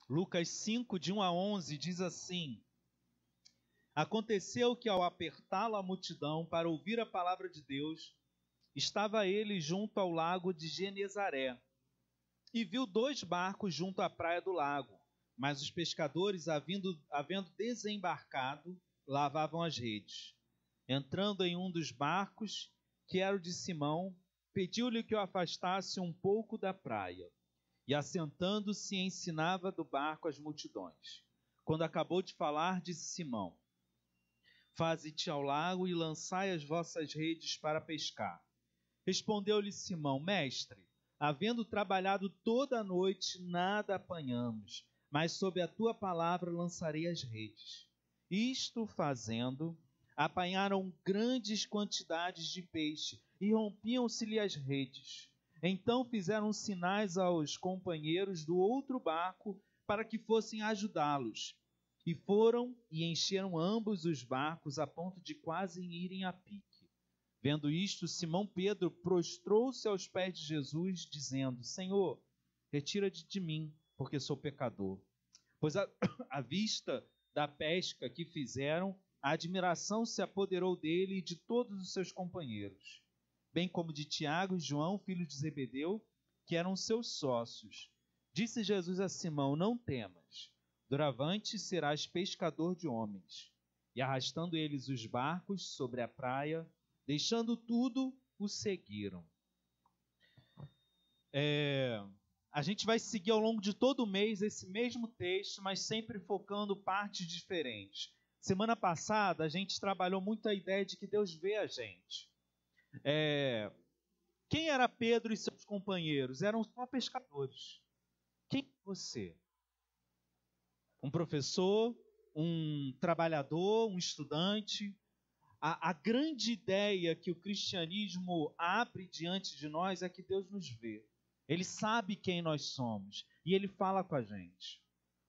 Lucas 5, de 1 a 11, diz assim: Aconteceu que ao apertá-lo a multidão para ouvir a palavra de Deus, estava ele junto ao lago de Genezaré, e viu 2 barcos junto à praia do lago, mas os pescadores, havendo desembarcado, lavavam as redes. Entrando em um dos barcos, que era o de Simão, pediu-lhe que o afastasse um pouco da praia. E assentando-se, ensinava do barco as multidões. Quando acabou de falar, disse Simão: Faze-te ao lago e lançai as vossas redes para pescar. Respondeu-lhe Simão: Mestre, havendo trabalhado toda a noite, nada apanhamos, mas sob a tua palavra lançarei as redes. Isto fazendo, apanharam grandes quantidades de peixe e rompiam-se-lhe as redes. Então fizeram sinais aos companheiros do outro barco para que fossem ajudá-los. E foram e encheram ambos os barcos a ponto de quase irem a pique. Vendo isto, Simão Pedro prostrou-se aos pés de Jesus, dizendo: Senhor, retira-te de mim, porque sou pecador. Pois à vista da pesca que fizeram, a admiração se apoderou dele e de todos os seus companheiros, bem como de Tiago e João, filhos de Zebedeu, que eram seus sócios. Disse Jesus a Simão: Não temas, doravante serás pescador de homens. E arrastando eles os barcos sobre a praia, deixando tudo, o seguiram. A gente vai seguir ao longo de todo o mês esse mesmo texto, mas sempre focando partes diferentes. Semana passada, a gente trabalhou muito a ideia de que Deus vê a gente. Quem era Pedro e seus companheiros? Eram só pescadores. Quem é você? Um professor, um trabalhador, um estudante? A grande ideia que o cristianismo abre diante de nós é que Deus nos vê. Ele sabe quem nós somos e Ele fala com a gente.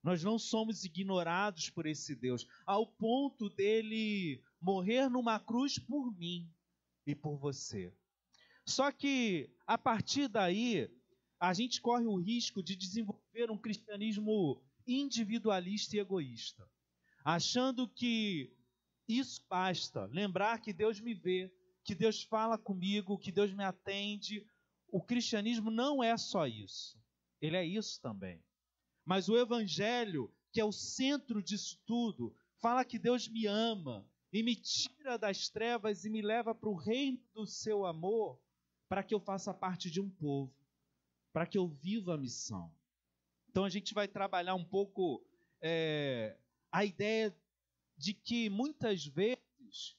Nós não somos ignorados por esse Deus, ao ponto dele morrer numa cruz por mim e por você. Só que, a partir daí, a gente corre o risco de desenvolver um cristianismo individualista e egoísta, achando que isso basta, lembrar que Deus me vê, que Deus fala comigo, que Deus me atende. O cristianismo não é só isso, ele é isso também. Mas o evangelho, que é o centro disso tudo, fala que Deus me ama e me tira das trevas e me leva para o reino do seu amor, para que eu faça parte de um povo, para que eu viva a missão. Então a gente vai trabalhar um pouco a ideia de que muitas vezes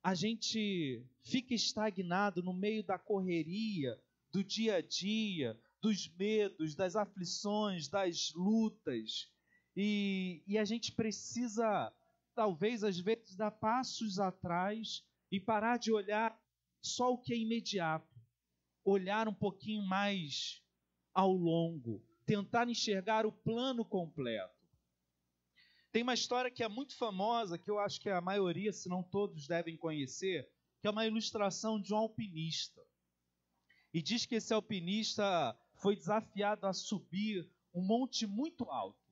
a gente fica estagnado no meio da correria, do dia a dia, dos medos, das aflições, das lutas. E a gente precisa, talvez, às vezes, dar passos atrás e parar de olhar só o que é imediato. Olhar um pouquinho mais ao longo. Tentar enxergar o plano completo. Tem uma história que é muito famosa, que eu acho que a maioria, se não todos, devem conhecer, que é uma ilustração de um alpinista. E diz que esse alpinista foi desafiado a subir um monte muito alto,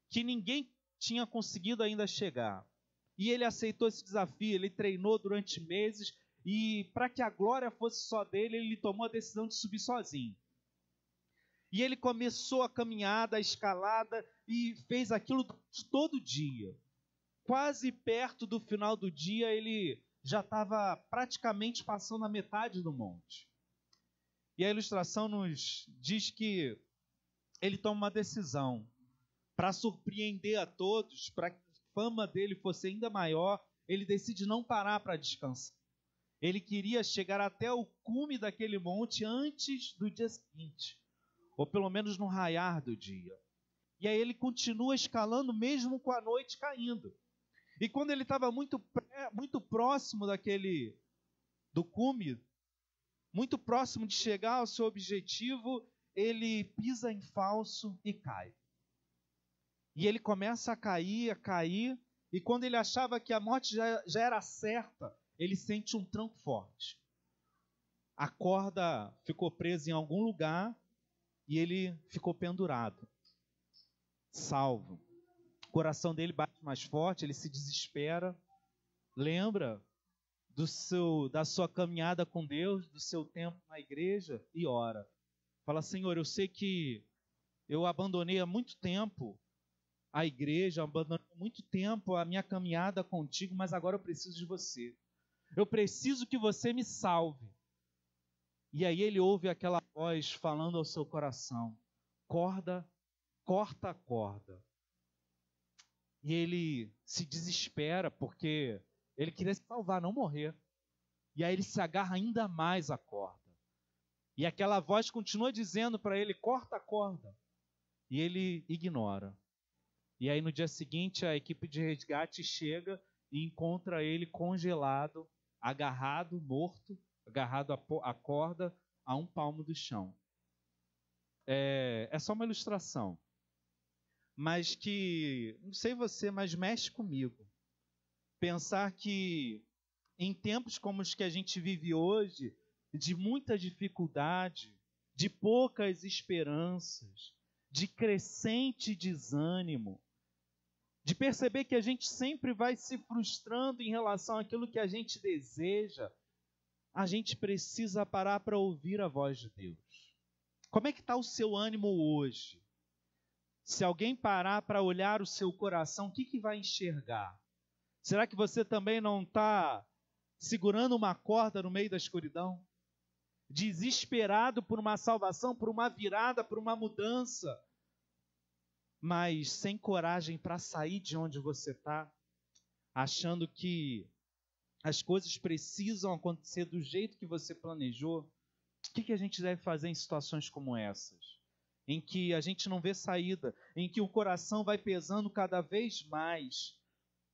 que ninguém tinha conseguido ainda chegar. E ele aceitou esse desafio, ele treinou durante meses, e para que a glória fosse só dele, ele tomou a decisão de subir sozinho. E ele começou a caminhada, a escalada, e fez aquilo todo dia. Quase perto do final do dia, ele já estava praticamente passando a metade do monte. E a ilustração nos diz que ele toma uma decisão. Para surpreender a todos, para que a fama dele fosse ainda maior, ele decide não parar para descansar. Ele queria chegar até o cume daquele monte antes do dia seguinte, ou pelo menos no raiar do dia. E aí ele continua escalando mesmo com a noite caindo. E quando ele estava muito próximo do cume, muito próximo de chegar ao seu objetivo, ele pisa em falso e cai. E ele começa a cair, e quando ele achava que a morte já era certa, ele sente um tranco forte. A corda ficou presa em algum lugar, e ele ficou pendurado. salvo. O coração dele bate mais forte, ele se desespera, lembra da sua caminhada com Deus, do seu tempo na igreja e ora. Fala: Senhor, eu sei que eu abandonei há muito tempo a igreja, abandonei há muito tempo a minha caminhada contigo, mas agora eu preciso de você. Eu preciso que você me salve. E aí ele ouve aquela voz falando ao seu coração: corta a corda. E ele se desespera porque ele queria se salvar, não morrer. E aí ele se agarra ainda mais à corda. E aquela voz continua dizendo para ele: corta a corda. E ele ignora. E aí no dia seguinte a equipe de resgate chega e encontra ele congelado, agarrado, morto, agarrado à corda a 1 palmo do chão. É só uma ilustração. Mas que, não sei você, mas mexe comigo. Pensar que em tempos como os que a gente vive hoje, de muita dificuldade, de poucas esperanças, de crescente desânimo, de perceber que a gente sempre vai se frustrando em relação àquilo que a gente deseja, a gente precisa parar para ouvir a voz de Deus. Como é que está o seu ânimo hoje? Se alguém parar para olhar o seu coração, o que vai enxergar? Será que você também não está segurando uma corda no meio da escuridão? Desesperado por uma salvação, por uma virada, por uma mudança, mas sem coragem para sair de onde você está, achando que as coisas precisam acontecer do jeito que você planejou? O que a gente deve fazer em situações como essas? Em que a gente não vê saída, em que o coração vai pesando cada vez mais.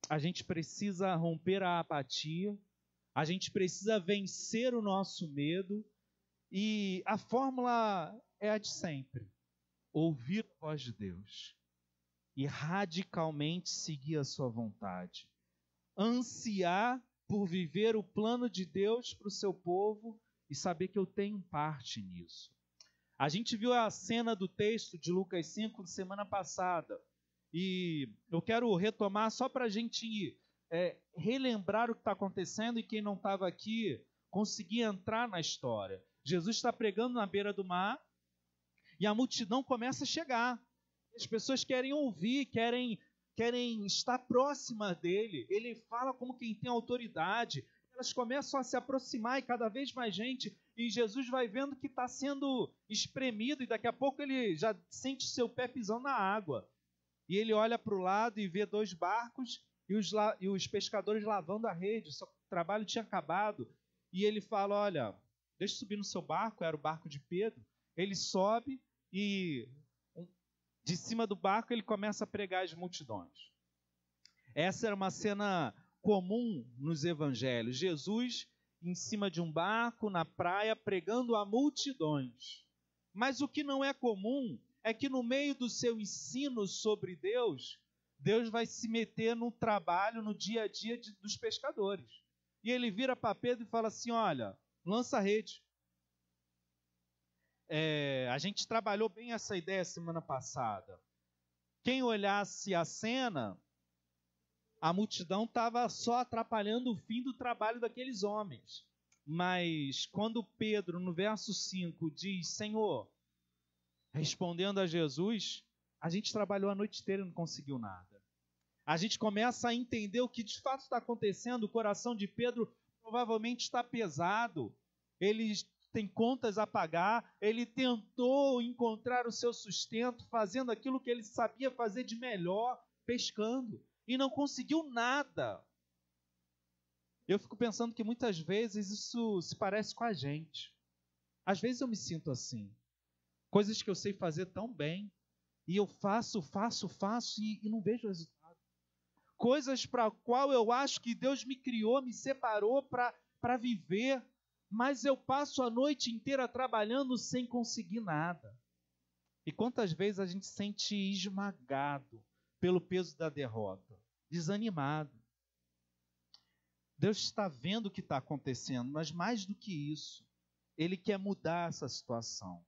A gente precisa romper a apatia, a gente precisa vencer o nosso medo, e a fórmula é a de sempre: ouvir a voz de Deus e radicalmente seguir a sua vontade. Ansiar por viver o plano de Deus para o seu povo e saber que eu tenho parte nisso. A gente viu a cena do texto de Lucas 5 semana passada, e eu quero retomar só para a gente relembrar o que está acontecendo, e quem não estava aqui conseguir entrar na história. Jesus está pregando na beira do mar e a multidão começa a chegar. As pessoas querem ouvir, querem estar próximas dele. Ele fala como quem tem autoridade. Elas começam a se aproximar e cada vez mais gente. E Jesus vai vendo que está sendo espremido e daqui a pouco ele já sente seu pé pisando na água. E ele olha para o lado e vê 2 barcos e os pescadores lavando a rede. Seu trabalho tinha acabado. E ele fala: olha, deixa eu subir no seu barco. Era o barco de Pedro. Ele sobe e de cima do barco ele começa a pregar às multidões. Essa era uma cena comum nos evangelhos. Jesus em cima de um barco, na praia, pregando a multidões. Mas o que não é comum é que no meio do seu ensino sobre Deus, Deus vai se meter no trabalho, no dia a dia dos pescadores. E ele vira para Pedro e fala assim: olha, lança a rede. A gente trabalhou bem essa ideia semana passada. Quem olhasse a cena, a multidão estava só atrapalhando o fim do trabalho daqueles homens. Mas quando Pedro, no verso 5, diz: Senhor, respondendo a Jesus, a gente trabalhou a noite inteira e não conseguiu nada. A gente começa a entender o que de fato está acontecendo. O coração de Pedro provavelmente está pesado. Ele tem contas a pagar. Ele tentou encontrar o seu sustento fazendo aquilo que ele sabia fazer de melhor, pescando, e não conseguiu nada. Eu fico pensando que muitas vezes isso se parece com a gente. Às vezes eu me sinto assim. Coisas que eu sei fazer tão bem, e eu faço e não vejo resultado. Coisas para a qual eu acho que Deus me criou, me separou para viver, mas eu passo a noite inteira trabalhando sem conseguir nada. E quantas vezes a gente se sente esmagado pelo peso da derrota, desanimado. Deus está vendo o que está acontecendo, mas mais do que isso, Ele quer mudar essa situação.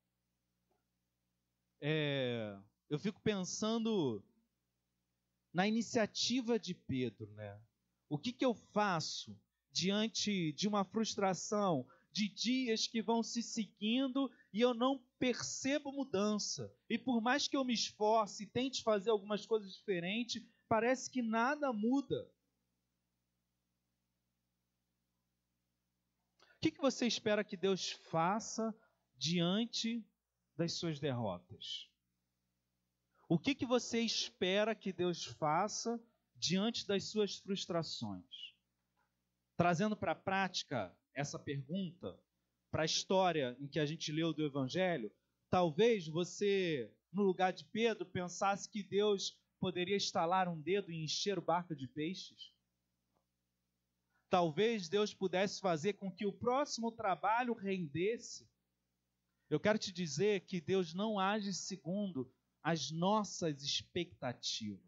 Eu fico pensando na iniciativa de Pedro, né? O que eu faço diante de uma frustração, de dias que vão se seguindo e eu não percebo mudança? E por mais que eu me esforce e tente fazer algumas coisas diferentes, parece que nada muda. O que você espera que Deus faça diante das suas derrotas? O que você espera que Deus faça diante das suas frustrações? Trazendo para a prática essa pergunta, para a história em que a gente leu do Evangelho, talvez você, no lugar de Pedro, pensasse que Deus poderia estalar um dedo e encher o barco de peixes. Talvez Deus pudesse fazer com que o próximo trabalho rendesse. Eu quero te dizer que Deus não age segundo as nossas expectativas.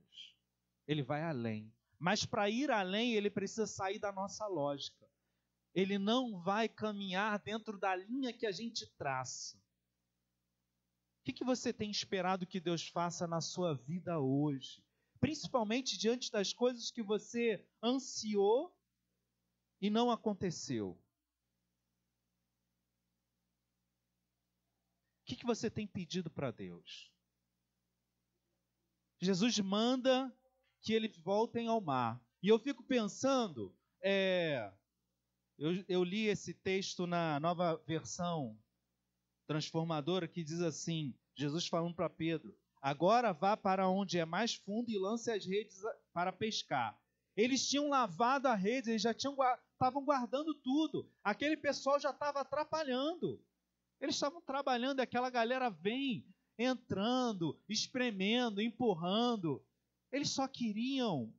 Ele vai além. Mas para ir além, ele precisa sair da nossa lógica. Ele não vai caminhar dentro da linha que a gente traça. O que você tem esperado que Deus faça na sua vida hoje? Principalmente diante das coisas que você ansiou e não aconteceu. O que você tem pedido para Deus? Jesus manda que eles voltem ao mar. E eu fico pensando, eu li esse texto na nova versão transformadora que diz assim, Jesus falando para Pedro, agora vá para onde é mais fundo e lance as redes para pescar. Eles tinham lavado a rede, eles já estavam guardando tudo. Aquele pessoal já estava atrapalhando. Eles estavam trabalhando, aquela galera vem entrando, espremendo, empurrando. Eles só queriam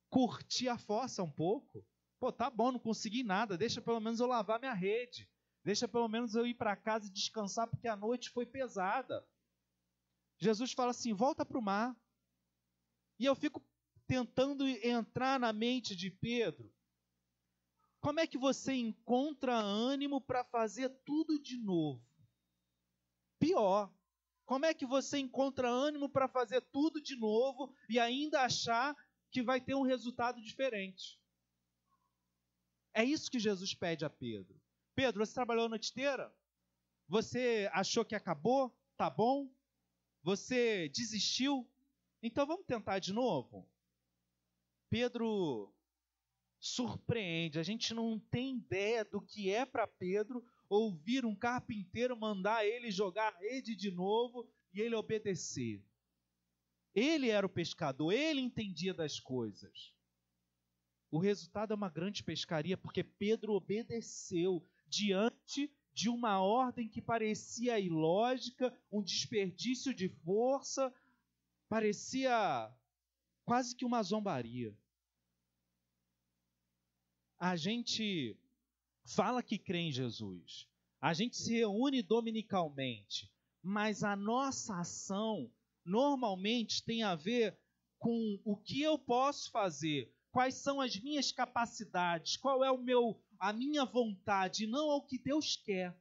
curtir a fossa um pouco. Pô, tá bom, não consegui nada, deixa pelo menos eu lavar minha rede. Deixa pelo menos eu ir para casa e descansar, porque a noite foi pesada. Jesus fala assim, volta para o mar. E eu fico tentando entrar na mente de Pedro. Como é que você encontra ânimo para fazer tudo de novo? Pior, como é que você encontra ânimo para fazer tudo de novo e ainda achar que vai ter um resultado diferente? É isso que Jesus pede a Pedro. Pedro, você trabalhou a noite inteira? Você achou que acabou? Tá bom? Você desistiu? Então vamos tentar de novo? Pedro surpreende. A gente não tem ideia do que é para Pedro ouvir um carpinteiro mandar ele jogar a rede de novo e ele obedecer. Ele era o pescador, ele entendia das coisas. O resultado é uma grande pescaria, porque Pedro obedeceu diante de uma ordem que parecia ilógica, um desperdício de força, parecia quase que uma zombaria. A gente fala que crê em Jesus, a gente se reúne dominicalmente, mas a nossa ação normalmente tem a ver com o que eu posso fazer, quais são as minhas capacidades, qual é a minha vontade, não ao que Deus quer.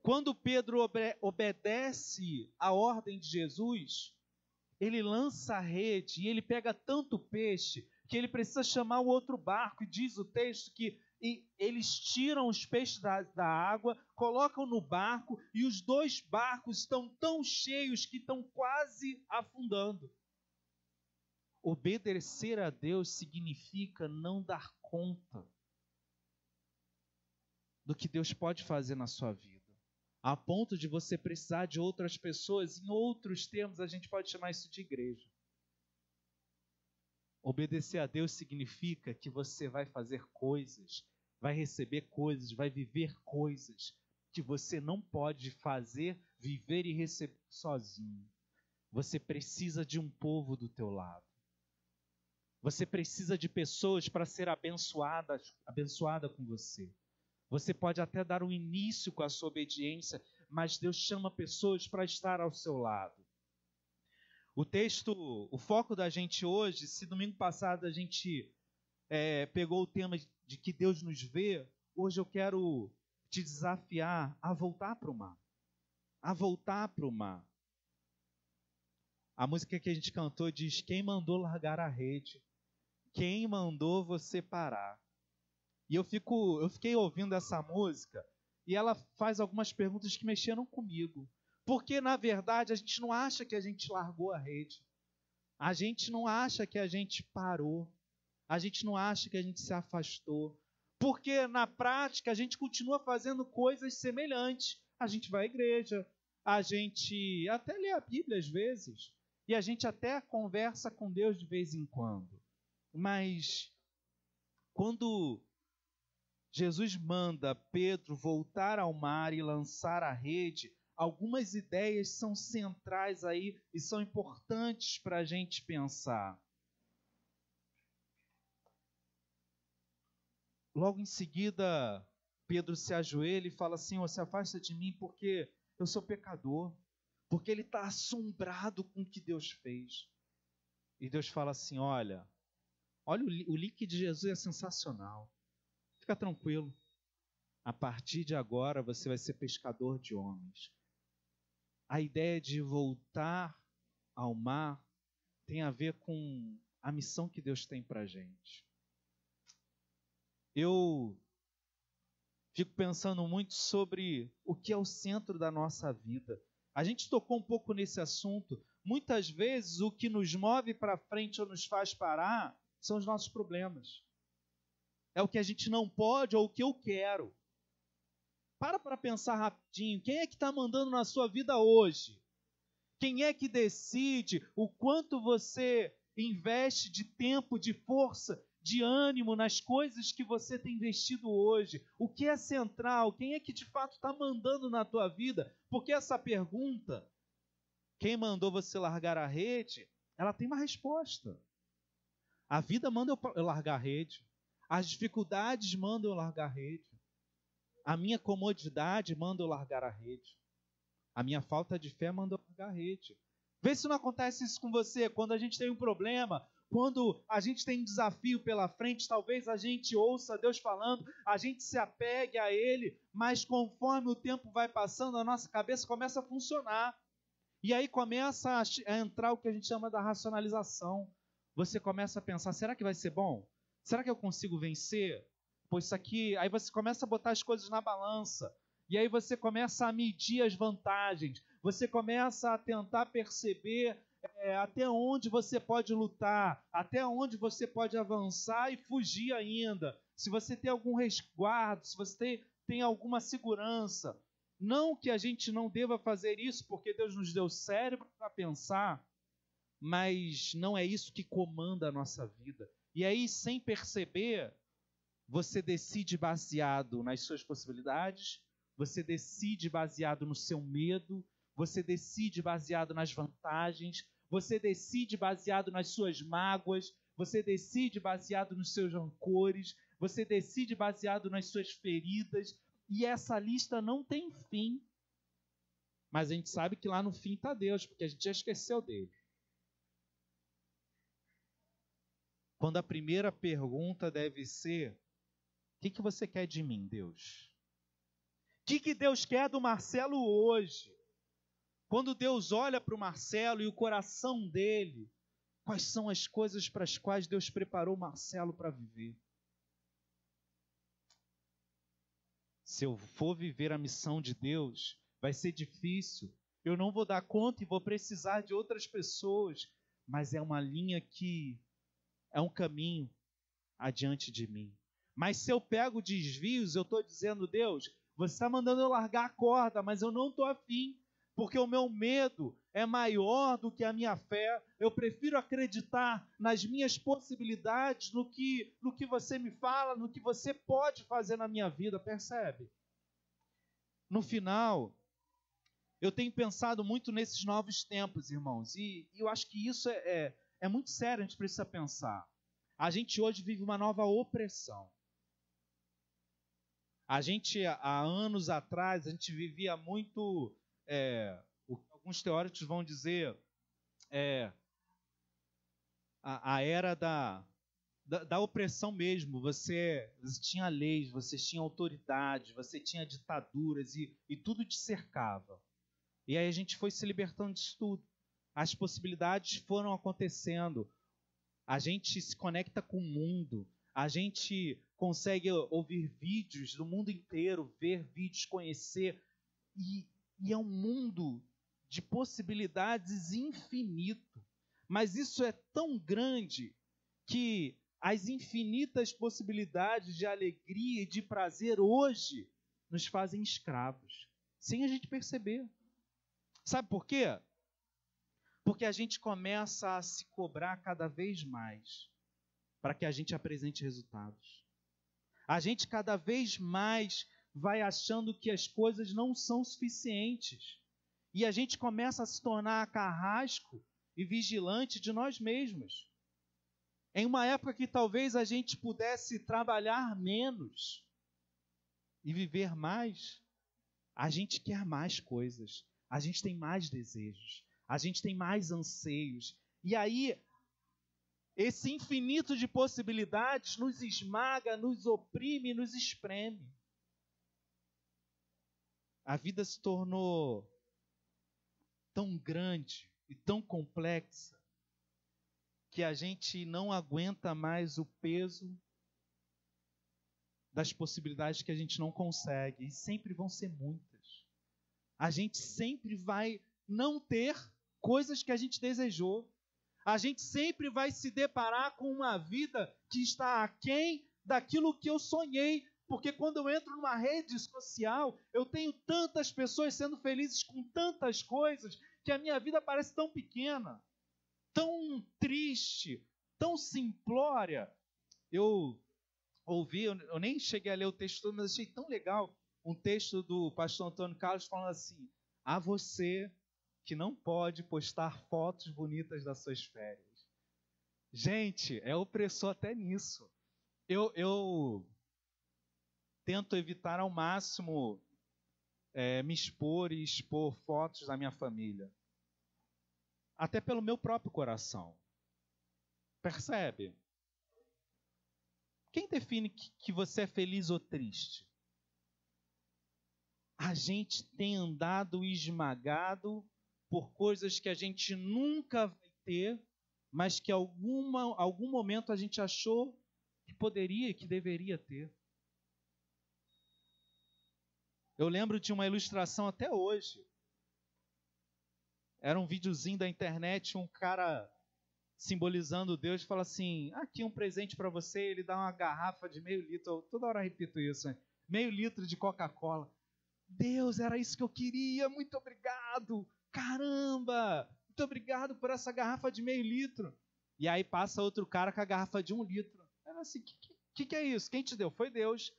Quando Pedro obedece à ordem de Jesus, ele lança a rede e ele pega tanto peixe que ele precisa chamar o outro barco, e diz o texto que eles tiram os peixes da água, colocam no barco, e os dois barcos estão tão cheios que estão quase afundando. Obedecer a Deus significa não dar conta do que Deus pode fazer na sua vida, a ponto de você precisar de outras pessoas. Em outros termos, a gente pode chamar isso de igreja. Obedecer a Deus significa que você vai fazer coisas, vai receber coisas, vai viver coisas que você não pode fazer, viver e receber sozinho. Você precisa de um povo do teu lado. Você precisa de pessoas para ser abençoada com você. Você pode até dar um início com a sua obediência, mas Deus chama pessoas para estar ao seu lado. O foco da gente hoje, se domingo passado a gente pegou o tema de que Deus nos vê, hoje eu quero te desafiar a voltar para o mar. A voltar para o mar. A música que a gente cantou diz: quem mandou largar a rede? Quem mandou você parar? E eu fiquei ouvindo essa música e ela faz algumas perguntas que mexeram comigo. Porque, na verdade, a gente não acha que a gente largou a rede. A gente não acha que a gente parou. A gente não acha que a gente se afastou. Porque, na prática, a gente continua fazendo coisas semelhantes. A gente vai à igreja, a gente até lê a Bíblia às vezes, e a gente até conversa com Deus de vez em quando. Mas, quando Jesus manda Pedro voltar ao mar e lançar a rede, algumas ideias são centrais aí e são importantes para a gente pensar. Logo em seguida, Pedro se ajoelha e fala assim: Senhor, se afasta de mim porque eu sou pecador. Porque ele está assombrado com o que Deus fez. E Deus fala assim: olha o link de Jesus é sensacional. Fica tranquilo. A partir de agora você vai ser pescador de homens. A ideia de voltar ao mar tem a ver com a missão que Deus tem para a gente. Eu fico pensando muito sobre o que é o centro da nossa vida. A gente tocou um pouco nesse assunto. Muitas vezes o que nos move para frente ou nos faz parar são os nossos problemas. É o que a gente não pode ou o que eu quero. Para pensar rapidinho. Quem é que está mandando na sua vida hoje? Quem é que decide o quanto você investe de tempo, de força, de ânimo nas coisas que você tem investido hoje? O que é central? Quem é que de fato está mandando na tua vida? Porque essa pergunta, quem mandou você largar a rede, ela tem uma resposta. A vida manda eu largar a rede. As dificuldades mandam eu largar a rede. A minha comodidade manda eu largar a rede. A minha falta de fé manda eu largar a rede. Vê se não acontece isso com você. Quando a gente tem um problema, quando a gente tem um desafio pela frente, talvez a gente ouça Deus falando, a gente se apegue a Ele, mas conforme o tempo vai passando, a nossa cabeça começa a funcionar. E aí começa a entrar o que a gente chama da racionalização. Você começa a pensar, será que vai ser bom? Será que eu consigo vencer? Pois isso aqui... Aí você começa a botar as coisas na balança. E aí você começa a medir as vantagens. Você começa a tentar perceber até onde você pode lutar, até onde você pode avançar e fugir ainda. Se você tem algum resguardo, se você tem alguma segurança. Não que a gente não deva fazer isso, porque Deus nos deu cérebro para pensar, mas não é isso que comanda a nossa vida. E aí, sem perceber, você decide baseado nas suas possibilidades, você decide baseado no seu medo, você decide baseado nas vantagens, você decide baseado nas suas mágoas, você decide baseado nos seus rancores, você decide baseado nas suas feridas, e essa lista não tem fim. Mas a gente sabe que lá no fim está Deus, porque a gente já esqueceu dele. Quando a primeira pergunta deve ser: o que você quer de mim, Deus? O que Deus quer do Marcelo hoje? Quando Deus olha para o Marcelo e o coração dele, quais são as coisas para as quais Deus preparou o Marcelo para viver? Se eu for viver a missão de Deus, vai ser difícil. Eu não vou dar conta e vou precisar de outras pessoas. Mas é uma linha que é um caminho adiante de mim. Mas se eu pego desvios, eu estou dizendo: Deus, você está mandando eu largar a corda, mas eu não estou afim. Porque o meu medo é maior do que a minha fé. Eu prefiro acreditar nas minhas possibilidades, no que você me fala, no que você pode fazer na minha vida, percebe? No final, eu tenho pensado muito nesses novos tempos, irmãos, e eu acho que isso é muito sério, a gente precisa pensar. A gente hoje vive uma nova opressão. A gente, há anos atrás, a gente vivia muito... o que alguns teóricos vão dizer a era da opressão mesmo. Você tinha leis, você tinha autoridade, você tinha ditaduras e tudo te cercava. E aí a gente foi se libertando disso tudo. as possibilidades foram acontecendo. A gente se conecta com o mundo, a gente consegue ouvir vídeos do mundo inteiro, ver vídeos, conhecer, e é um mundo de possibilidades infinito. Mas isso é tão grande que as infinitas possibilidades de alegria e de prazer hoje nos fazem escravos, sem a gente perceber. Sabe por quê? Porque a gente começa a se cobrar cada vez mais para que a gente apresente resultados. A gente cada vez mais vai achando que as coisas não são suficientes. E a gente começa a se tornar carrasco e vigilante de nós mesmos. Em uma época que talvez a gente pudesse trabalhar menos e viver mais, a gente quer mais coisas, a gente tem mais desejos, a gente tem mais anseios. E aí, esse infinito de possibilidades nos esmaga, nos oprime, nos espreme. A vida se tornou tão grande e tão complexa que a gente não aguenta mais o peso das possibilidades que a gente não consegue. E sempre vão ser muitas. A gente sempre vai não ter coisas que a gente desejou. A gente sempre vai se deparar com uma vida que está aquém daquilo que eu sonhei. Porque quando eu entro numa rede social, eu tenho tantas pessoas sendo felizes com tantas coisas, que a minha vida parece tão pequena, tão triste, tão simplória. Eu ouvi, eu nem cheguei a ler o texto todo, mas achei tão legal um texto do pastor Antônio Carlos falando assim: a você que não pode postar fotos bonitas das suas férias. Gente, é opressor até nisso. Eu tento evitar ao máximo me expor e expor fotos da minha família. Até pelo meu próprio coração. Percebe? Quem define que você é feliz ou triste? A gente tem andado esmagado por coisas que a gente nunca vai ter, mas que em algum momento a gente achou que poderia e que deveria ter. Eu lembro de uma ilustração até hoje. Era um videozinho da internet, um cara simbolizando Deus, fala assim: aqui um presente para você. Ele dá uma garrafa de meio litro, eu toda hora repito isso, né? Meio litro de Coca-Cola. Deus, era isso que eu queria, muito obrigado, caramba, muito obrigado por essa garrafa de meio litro. E aí passa outro cara com a garrafa de 1 litro. Era assim: que é isso? Quem te deu? Foi Deus.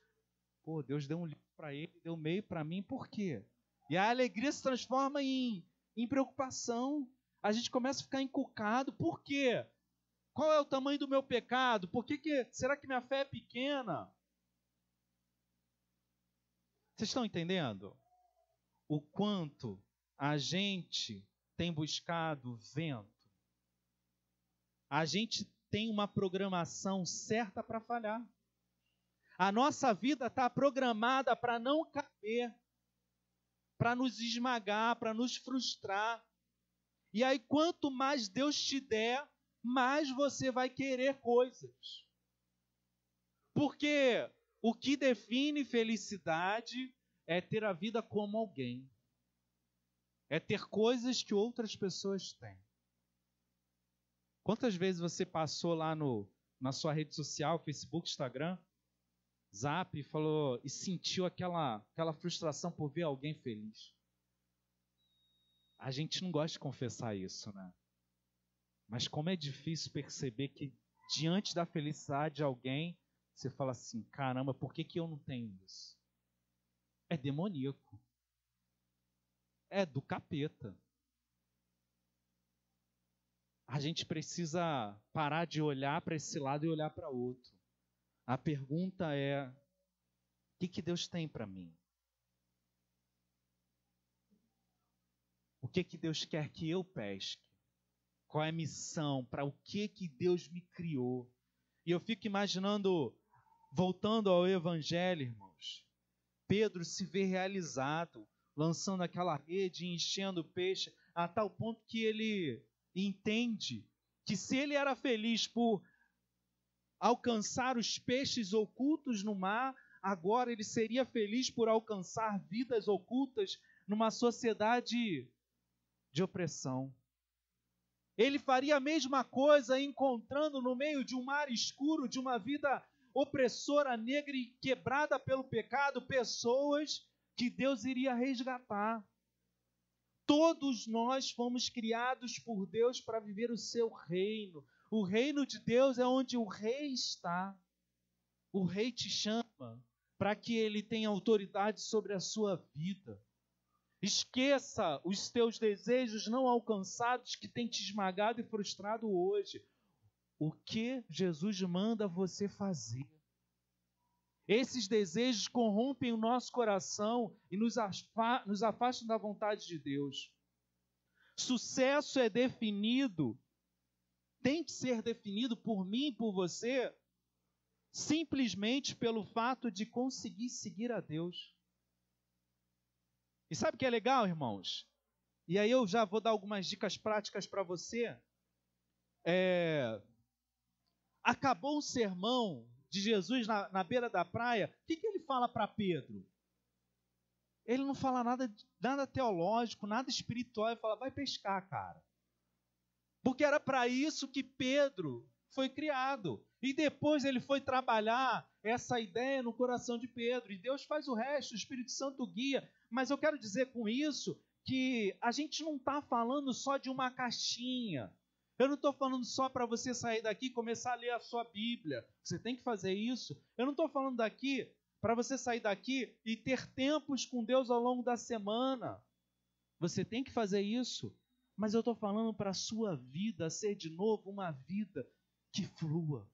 Pô, Deus deu 1 litro para ele, deu meio para mim, por quê? E a alegria se transforma em preocupação. A gente começa a ficar encucado. Por quê? Qual é o tamanho do meu pecado? Será que minha fé é pequena? Vocês estão entendendo? O quanto a gente tem buscado vento. A gente tem uma programação certa para falhar. A nossa vida está programada para não caber, para nos esmagar, para nos frustrar. E aí, quanto mais Deus te der, mais você vai querer coisas. Porque o que define felicidade é ter a vida como alguém. É ter coisas que outras pessoas têm. Quantas vezes você passou lá na sua rede social, Facebook, Instagram, Zap, e sentiu aquela frustração por ver alguém feliz? A gente não gosta de confessar isso, né? Mas como é difícil perceber que diante da felicidade de alguém, você fala assim: caramba, por que eu não tenho isso? É demoníaco. É do capeta. A gente precisa parar de olhar para esse lado e olhar para outro. A pergunta é: o que Deus tem para mim? O que Deus quer que eu pesque? Qual é a missão? Para o que Deus me criou? E eu fico imaginando, voltando ao Evangelho, irmãos, Pedro se vê realizado, lançando aquela rede, enchendo o peixe. a tal ponto que ele entende que se ele era feliz por alcançar os peixes ocultos no mar, agora ele seria feliz por alcançar vidas ocultas numa sociedade de opressão. Ele faria a mesma coisa encontrando no meio de um mar escuro, de uma vida opressora, negra e quebrada pelo pecado, pessoas que Deus iria resgatar. Todos nós fomos criados por Deus para viver o seu reino. O reino de Deus é onde o rei está. O rei te chama para que ele tenha autoridade sobre a sua vida. Esqueça os teus desejos não alcançados que têm te esmagado e frustrado hoje. O que Jesus manda você fazer? Esses desejos corrompem o nosso coração e nos afastam da vontade de Deus. Sucesso é definido, tem que ser definido por mim e por você, simplesmente pelo fato de conseguir seguir a Deus. E sabe o que é legal, irmãos? E aí eu já vou dar algumas dicas práticas para você. Acabou o sermão de Jesus na beira da praia, o que ele fala para Pedro? Ele não fala nada teológico, nada espiritual, ele fala, vai pescar, cara. Porque era para isso que Pedro foi criado. E depois ele foi trabalhar essa ideia no coração de Pedro. E Deus faz o resto, o Espírito Santo guia. Mas eu quero dizer com isso que a gente não está falando só de uma caixinha. Eu não estou falando só para você sair daqui e começar a ler a sua Bíblia. Você tem que fazer isso. Eu não estou falando daqui para você sair daqui e ter tempos com Deus ao longo da semana. Você tem que fazer isso. Mas eu estou falando para a sua vida ser de novo uma vida que flua,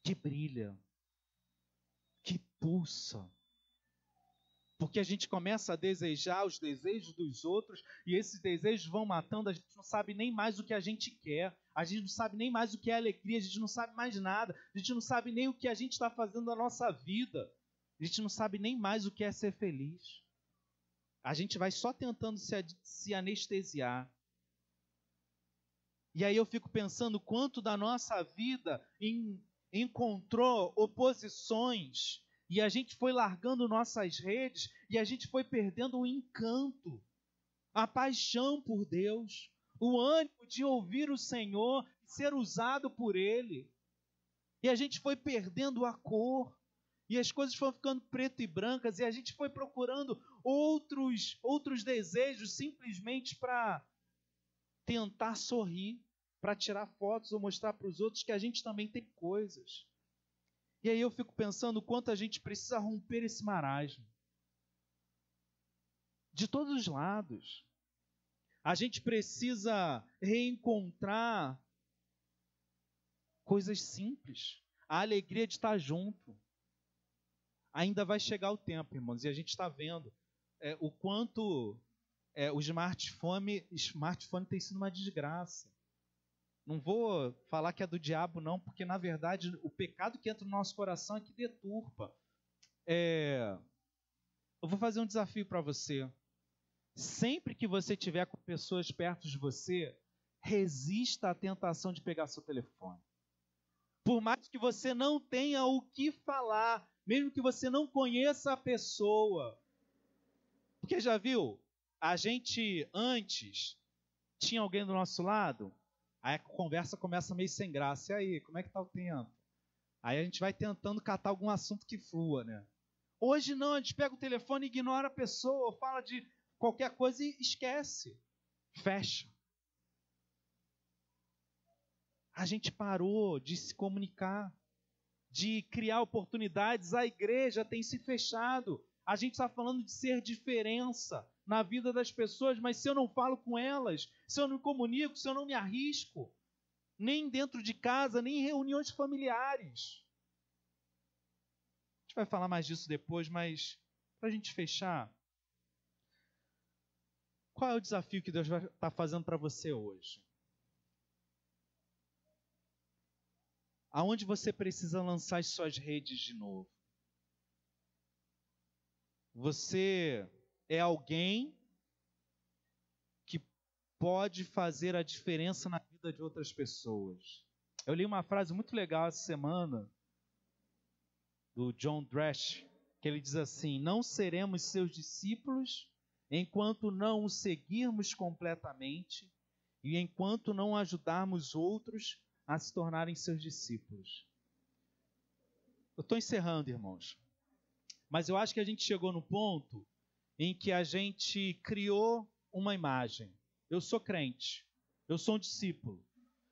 que brilha, que pulsa. Porque a gente começa a desejar os desejos dos outros e esses desejos vão matando, a gente não sabe nem mais o que a gente quer, a gente não sabe nem mais o que é alegria, a gente não sabe mais nada, a gente não sabe nem o que a gente está fazendo na nossa vida, a gente não sabe nem mais o que é ser feliz. A gente vai só tentando se anestesiar. E aí eu fico pensando quanto da nossa vida encontrou oposições e a gente foi largando nossas redes e a gente foi perdendo o encanto, a paixão por Deus, o ânimo de ouvir o Senhor e ser usado por Ele. E a gente foi perdendo a cor e as coisas foram ficando preto e brancas e a gente foi procurando outros desejos simplesmente para tentar sorrir, para tirar fotos ou mostrar para os outros que a gente também tem coisas. E aí eu fico pensando o quanto a gente precisa romper esse marasmo. De todos os lados. A gente precisa reencontrar coisas simples. A alegria de estar junto. Ainda vai chegar o tempo, irmãos, e a gente está vendo o quanto o smartphone tem sido uma desgraça. Não vou falar que é do diabo, não, porque, na verdade, o pecado que entra no nosso coração é que deturpa. Eu vou fazer um desafio para você. Sempre que você estiver com pessoas perto de você, resista à tentação de pegar seu telefone. Por mais que você não tenha o que falar, mesmo que você não conheça a pessoa. Porque já viu? A gente antes tinha alguém do nosso lado, aí a conversa começa meio sem graça. E aí, como é que está o tempo? Aí a gente vai tentando catar algum assunto que flua, né? Hoje não, a gente pega o telefone, ignora a pessoa, fala de qualquer coisa e esquece. Fecha. A gente parou de se comunicar, de criar oportunidades. A igreja tem se fechado. A gente está falando de ser diferença na vida das pessoas, mas se eu não falo com elas, se eu não me comunico, se eu não me arrisco, nem dentro de casa, nem em reuniões familiares. A gente vai falar mais disso depois, mas para a gente fechar, qual é o desafio que Deus vai estar fazendo para você hoje? Aonde você precisa lançar as suas redes de novo? Você é alguém que pode fazer a diferença na vida de outras pessoas. Eu li uma frase muito legal essa semana, do John Dresch, que ele diz assim: não seremos seus discípulos enquanto não o seguirmos completamente e enquanto não ajudarmos outros a se tornarem seus discípulos. Eu estou encerrando, irmãos. Mas eu acho que a gente chegou no ponto em que a gente criou uma imagem. Eu sou crente, eu sou um discípulo,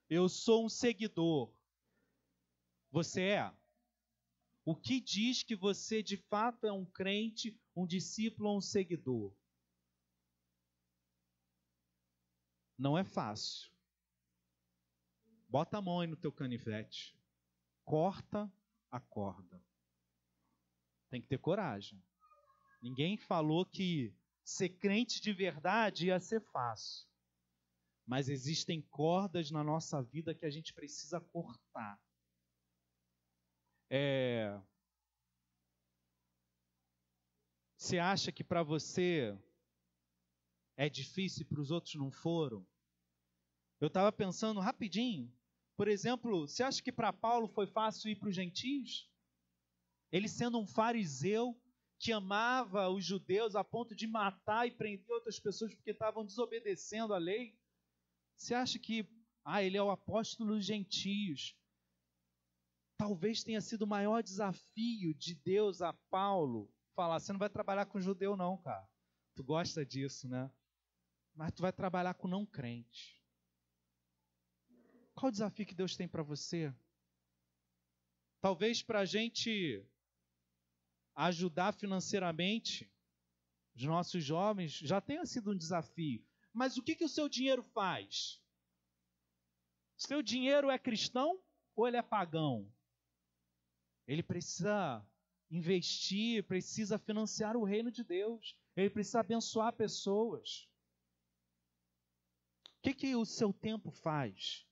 eu sou um seguidor. Você é? O que diz que você de fato é um crente, um discípulo ou um seguidor? Não é fácil. Bota a mão aí no teu canivete. Corta a corda. Tem que ter coragem. Ninguém falou que ser crente de verdade ia ser fácil. Mas existem cordas na nossa vida que a gente precisa cortar. Você acha que para você é difícil e para os outros não foram? Eu estava pensando rapidinho. Por exemplo, você acha que para Paulo foi fácil ir para os gentios? Ele sendo um fariseu que amava os judeus a ponto de matar e prender outras pessoas porque estavam desobedecendo a lei. Você acha que ele é o apóstolo dos gentios? Talvez tenha sido o maior desafio de Deus a Paulo falar: você não vai trabalhar com judeu não, cara. Tu gosta disso, né? Mas tu vai trabalhar com não crente. Qual o desafio que Deus tem para você? Talvez para a gente ajudar financeiramente os nossos jovens já tenha sido um desafio. Mas o que o seu dinheiro faz? Seu dinheiro é cristão ou ele é pagão? Ele precisa investir, precisa financiar o reino de Deus. Ele precisa abençoar pessoas. O que o seu tempo faz?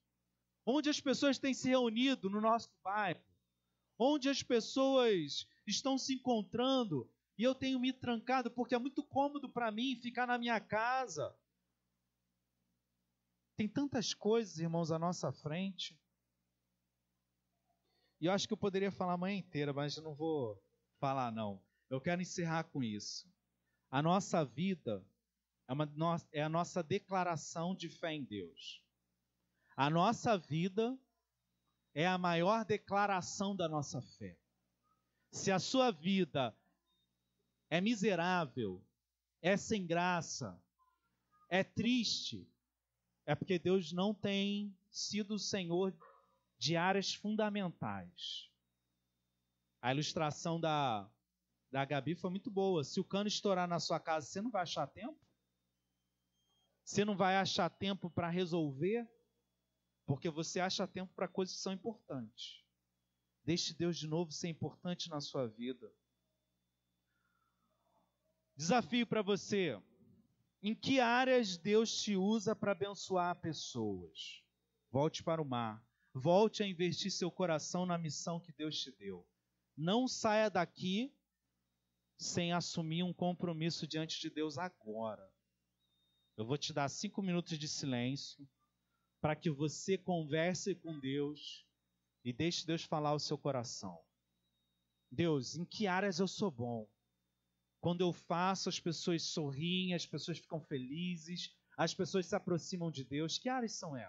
Onde as pessoas têm se reunido no nosso bairro? Onde as pessoas estão se encontrando e eu tenho me trancado porque é muito cômodo para mim ficar na minha casa. Tem tantas coisas, irmãos, à nossa frente. E eu acho que eu poderia falar a manhã inteira, mas eu não vou falar, não. Eu quero encerrar com isso. A nossa vida é a nossa declaração de fé em Deus. A nossa vida é a maior declaração da nossa fé. Se a sua vida é miserável, é sem graça, é triste, é porque Deus não tem sido o Senhor de áreas fundamentais. A ilustração da Gabi foi muito boa. Se o cano estourar na sua casa, você não vai achar tempo? Você não vai achar tempo para resolver? Porque você acha tempo para coisas que são importantes. Deixe Deus de novo ser importante na sua vida. Desafio para você. Em que áreas Deus te usa para abençoar pessoas? Volte para o mar. Volte a investir seu coração na missão que Deus te deu. Não saia daqui sem assumir um compromisso diante de Deus agora. Eu vou te dar 5 minutos de silêncio para que você converse com Deus e deixe Deus falar ao seu coração. Deus, em que áreas eu sou bom? Quando eu faço, as pessoas sorriem, as pessoas ficam felizes, as pessoas se aproximam de Deus. Que áreas são essas?